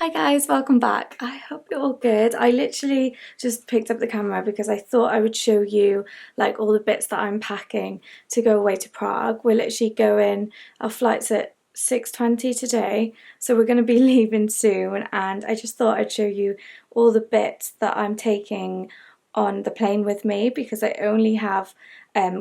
Hi guys, welcome back. I hope you're all good. I literally just picked up the camera because I thought I would show you like all the bits that I'm packing to go away to Prague. We're literally going, our flight's at 6:20 today, so we're going to be leaving soon, and I just thought I'd show you all the bits that I'm taking on the plane with me because I only have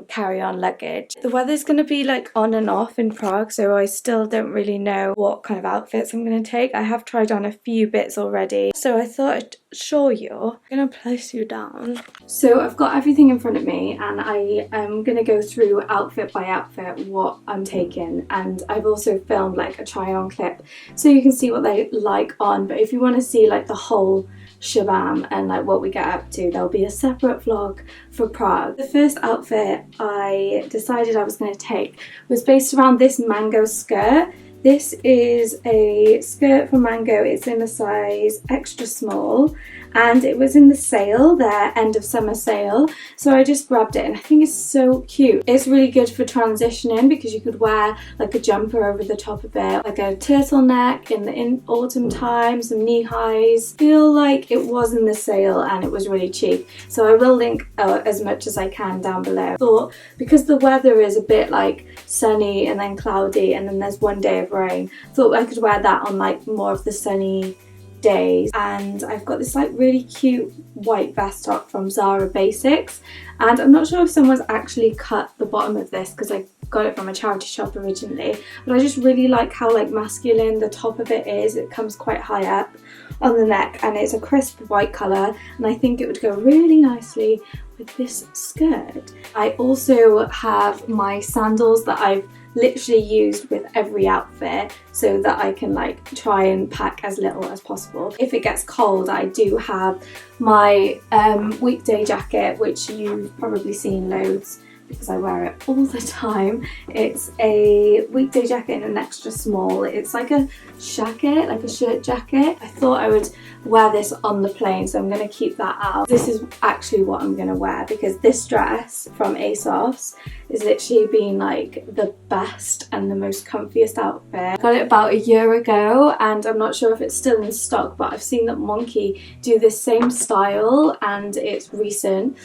carry-on luggage. The weather's going to be like on and off in Prague, so I still don't really know what kind of outfits I'm going to take. I have tried on a few bits already, so I thought I'd show you. I'm going to place you down. So I've got everything in front of me and I am going to go through outfit by outfit what I'm taking, and I've also filmed like a try-on clip so you can see what they like on, but if you want to see like the whole shabam and like what we get up to, there'll be a separate vlog for Prague. The first outfit I decided I was going to take was based around this Mango skirt. This is a skirt from Mango. It's in a size extra small and it was in the sale, their end of summer sale, so I just grabbed it and I think it's so cute. It's really good for transitioning because you could wear like a jumper over the top of it, like a turtleneck in the autumn time, some knee highs. I feel like it was in the sale and it was really cheap, so I will link as much as I can down below. I thought because the weather is a bit like sunny and then cloudy and then there's one day of rain, I thought I could wear that on like more of the sunny days. And I've got this like really cute white vest top from Zara Basics, and I'm not sure if someone's actually cut the bottom of this because I got it from a charity shop originally, but I just really like how like masculine the top of it is. It comes quite high up on the neck and it's a crisp white colour, and I think it would go really nicely with this skirt. I also have my sandals that I've literally used with every outfit so that I can like try and pack as little as possible. If it gets cold, I do have my weekday jacket, which you've probably seen loads because I wear it all the time. It's a weekday jacket in an extra small. It's like a jacket, like a shirt jacket. I thought I would wear this on the plane, so I'm going to keep that out. This is actually what I'm going to wear because this dress from ASOS is literally been like the best and the most comfiest outfit. I got it about a year ago and I'm not sure if it's still in stock, but I've seen that Monkey do this same style and it's recent,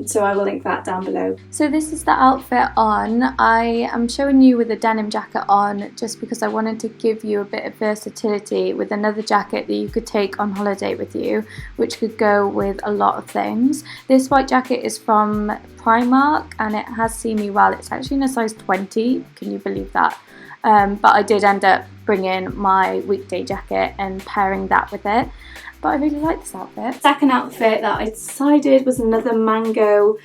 so I will link that down below. So this is the outfit on. I am showing you with a denim jacket on just because I wanted to give you a bit of versatility with another jacket that you could take on holiday with you, which could go with a lot of things. This white jacket is from Primark and it has seen me well. It's actually in a size 20, can you believe that? But I did end up bringing my weekday jacket and pairing that with it. But I really like this outfit. Second outfit that I decided was another Mango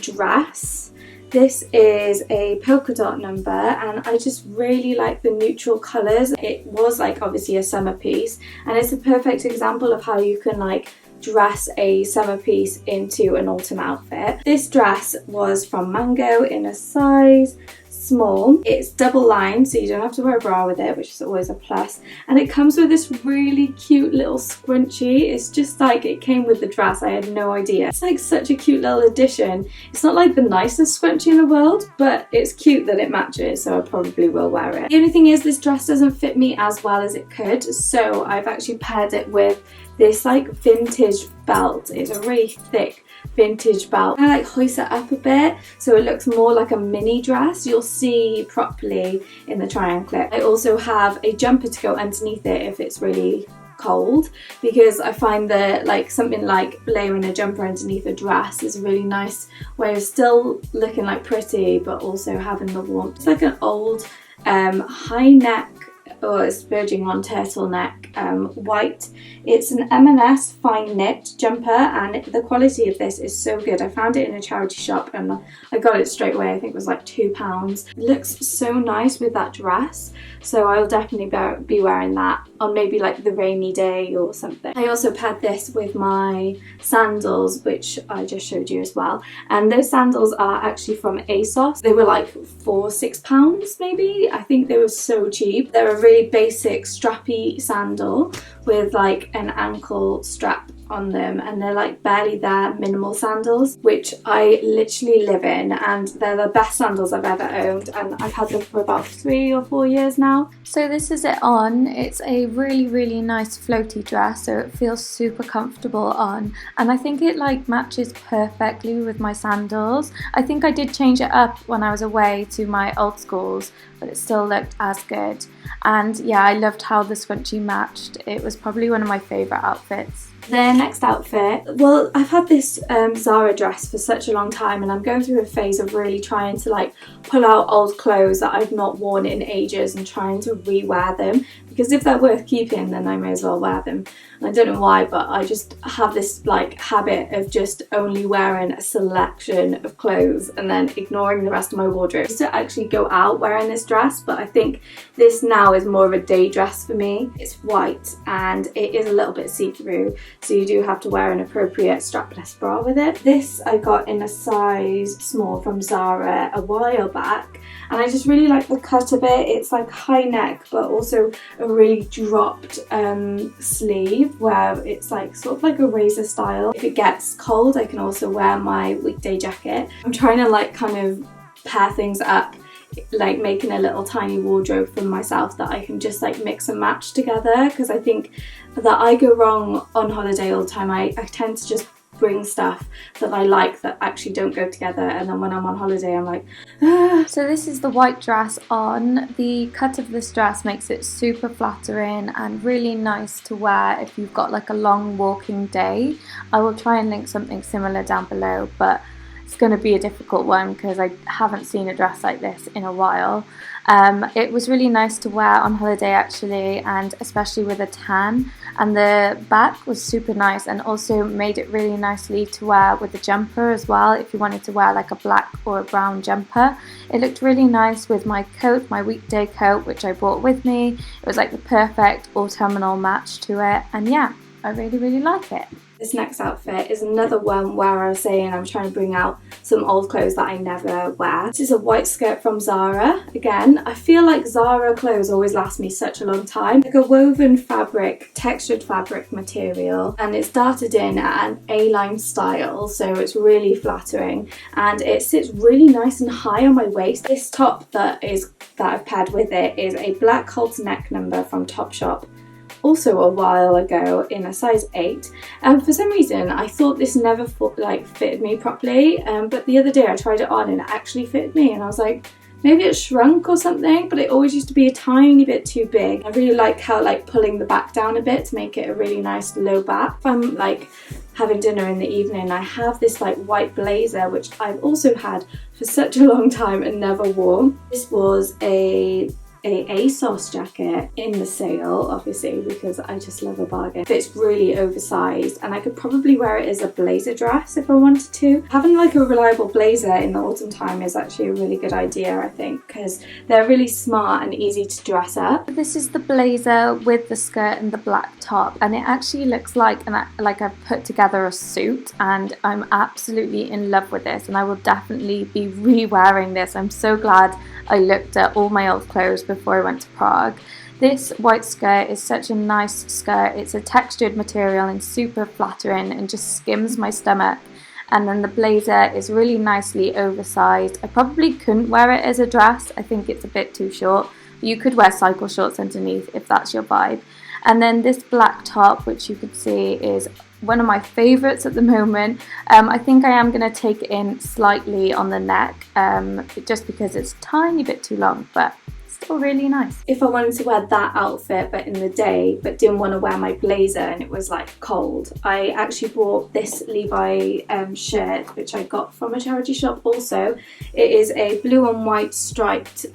dress. This is a polka dot number and I just really like the neutral colours. It was like obviously a summer piece and it's a perfect example of how you can like dress a summer piece into an autumn outfit. This dress was from Mango in a size small. It's double lined so you don't have to wear a bra with it, which is always a plus, and it comes with this really cute little scrunchie. It's just like it came with the dress. I had no idea. It's like such a cute little addition. It's not like the nicest scrunchie in the world, but it's cute that it matches, so I probably will wear it. The only thing is this dress doesn't fit me as well as it could, so I've actually paired it with this like vintage belt. It's a really thick vintage belt. I like hoist it up a bit so it looks more like a mini dress. You'll see properly in the try-on clip. I also have a jumper to go underneath it if it's really cold, because I find that like something like layering a jumper underneath a dress is a really nice way of still looking like pretty but also having the warmth. It's like an old high neck, or it's verging on turtleneck, white. It's an M&S fine knit jumper and the quality of this is so good. I found it in a charity shop and I got it straight away. I think it was like £2. It looks so nice with that dress, so I'll definitely be wearing that on maybe like the rainy day or something. I also paired this with my sandals, which I just showed you as well, and those sandals are actually from ASOS. They were like £6 maybe. I think they were so cheap. They're a really basic strappy sandal with like an ankle strap on them, and they're like barely there minimal sandals, which I literally live in, and they're the best sandals I've ever owned, and I've had them for about 3 or 4 years now. So this is it on. It's a really nice floaty dress, so it feels super comfortable on, and I think it like matches perfectly with my sandals. I think I did change it up when I was away to my old schools, but it still looked as good. And yeah, I loved how the scrunchie matched. It was probably one of my favourite outfits. The next outfit, well, I've had this Zara dress for such a long time, and I'm going through a phase of really trying to like pull out old clothes that I've not worn in ages and trying to re-wear them, because if they're worth keeping then I may as well wear them. And I don't know why, but I just have this like habit of just only wearing a selection of clothes and then ignoring the rest of my wardrobe. I used to actually go out wearing this dress, but I think this now is more of a day dress for me. It's white and it is a little bit see-through, so you do have to wear an appropriate strapless bra with it. This I got in a size small from Zara a while back, and I just really like the cut of it. It's like high neck but also a really dropped sleeve where it's like sort of like a razor style. If it gets cold I can also wear my weekday jacket. I'm trying to like kind of pair things up, like making a little tiny wardrobe for myself that I can just like mix and match together, because I think that I go wrong on holiday all the time. I tend to just bring stuff that I like that actually don't go together, and then when I'm on holiday I'm like ah. So this is the white dress on. The cut of this dress makes it super flattering and really nice to wear if you've got like a long walking day. I will try and link something similar down below, but it's going to be a difficult one because I haven't seen a dress like this in a while. It was really nice to wear on holiday actually, and especially with a tan, and the back was super nice and also made it really nicely to wear with a jumper as well if you wanted to wear like a black or a brown jumper. It looked really nice with my coat, my weekday coat, which I brought with me. It was like the perfect autumnal match to it, and yeah, I really like it. This next outfit is another one where I was saying I'm trying to bring out some old clothes that I never wear. This is a white skirt from Zara. Again, I feel like Zara clothes always last me such a long time. Like a woven fabric, textured fabric material, and it's darted in at an A-line style, so it's really flattering and it sits really nice and high on my waist. This top that I've paired with it is a black halter neck number from Topshop, also a while ago in a size 8, and for some reason I thought this never fitted me properly, but the other day I tried it on and it actually fitted me, and I was like, maybe it shrunk or something, but it always used to be a tiny bit too big. I really like how like pulling the back down a bit to make it a really nice low back. If I'm like having dinner in the evening, I have this like white blazer which I've also had for such a long time and never wore. This was a ASOS jacket in the sale, obviously, because I just love a bargain. It's really oversized and I could probably wear it as a blazer dress if I wanted to. Having like a reliable blazer in the autumn time is actually a really good idea, I think, because they're really smart and easy to dress up. This is the blazer with the skirt and the black top, and it actually looks like I've put together a suit, and I'm absolutely in love with this, and I will definitely be re-wearing this. I'm so glad I looked at all my old clothes before I went to Prague. This white skirt is such a nice skirt. It's a textured material and super flattering and just skims my stomach. And then the blazer is really nicely oversized. I probably couldn't wear it as a dress. I think it's a bit too short. But you could wear cycle shorts underneath if that's your vibe. And then this black top, which you can see is one of my favourites at the moment. I think I am going to take it in slightly on the neck, just because it's a tiny bit too long, but still really nice. If I wanted to wear that outfit but in the day, but didn't want to wear my blazer and it was like cold, I actually bought this Levi shirt, which I got from a charity shop also. It is a blue and white striped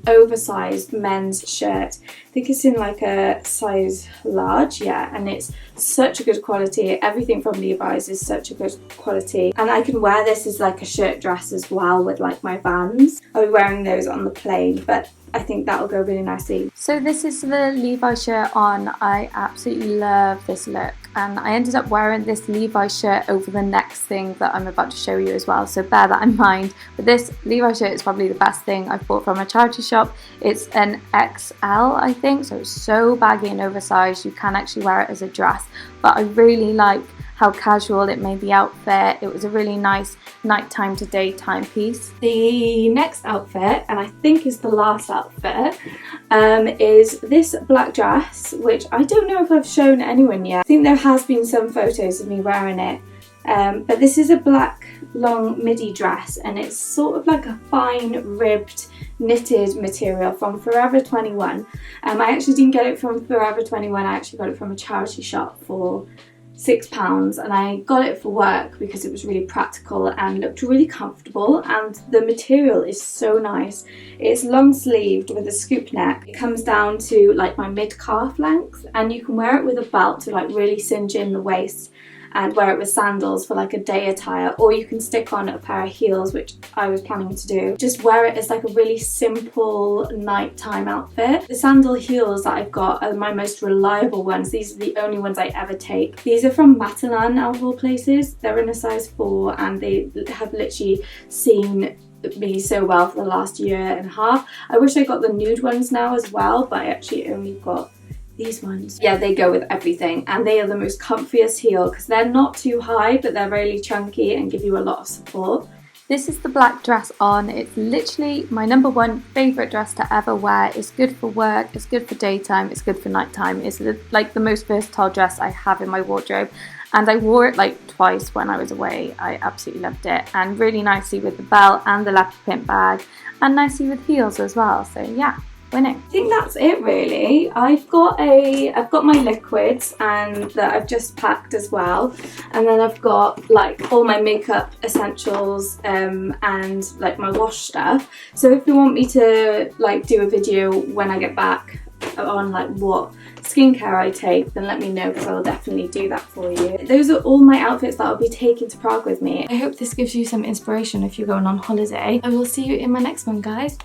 oversized men's shirt. I think it's in like a size large, yeah, and it's such a good quality. Everything from Levi's is such a good quality, and I can wear this as like a shirt dress as well with like my Vans. I'll be wearing those on the plane, but I think that'll go really nicely. So this is the Levi shirt on. I absolutely love this look, and I ended up wearing this Levi shirt over the next thing that I'm about to show you as well, so bear that in mind. But this Levi shirt is probably the best thing I've bought from a charity shop. It's an XL, I think, so it's so baggy and oversized you can actually wear it as a dress, but I really like how casual it made the outfit. It was a really nice nighttime to daytime piece. The next outfit, and I think is the last outfit, is this black dress, which I don't know if I've shown anyone yet. I think there has been some photos of me wearing it. But this is a black long midi dress, and it's sort of like a fine ribbed knitted material from Forever 21. I actually didn't get it from Forever 21, I actually got it from a charity shop for £6, and I got it for work because it was really practical and looked really comfortable, and the material is so nice. It's long sleeved with a scoop neck. It comes down to like my mid-calf length, and you can wear it with a belt to like really cinch in the waist, and wear it with sandals for like a day attire, or you can stick on a pair of heels, which I was planning to do. Just wear it as like a really simple nighttime outfit. The sandal heels that I've got are my most reliable ones. These are the only ones I ever take. These are from Matalan, out of all places. They're in a size 4, and they have literally seen me so well for the last year and a half. I wish I got the nude ones now as well, but I actually only got these ones. Yeah, they go with everything, and they are the most comfiest heel because they're not too high, but they're really chunky and give you a lot of support. This is the black dress on. It's literally my #1 favourite dress to ever wear. It's good for work, it's good for daytime, it's good for nighttime. It's like the most versatile dress I have in my wardrobe, and I wore it like twice when I was away. I absolutely loved it, and really nicely with the belt and the leopard print bag, and nicely with heels as well. So yeah, winning. I think that's it really. I've got my liquids and that I've just packed as well, and then I've got like all my makeup essentials and like my wash stuff. So if you want me to like do a video when I get back on like what skincare I take, then let me know because I will definitely do that for you. Those are all my outfits that I'll be taking to Prague with me. I hope this gives you some inspiration if you're going on holiday. I will see you in my next one, guys.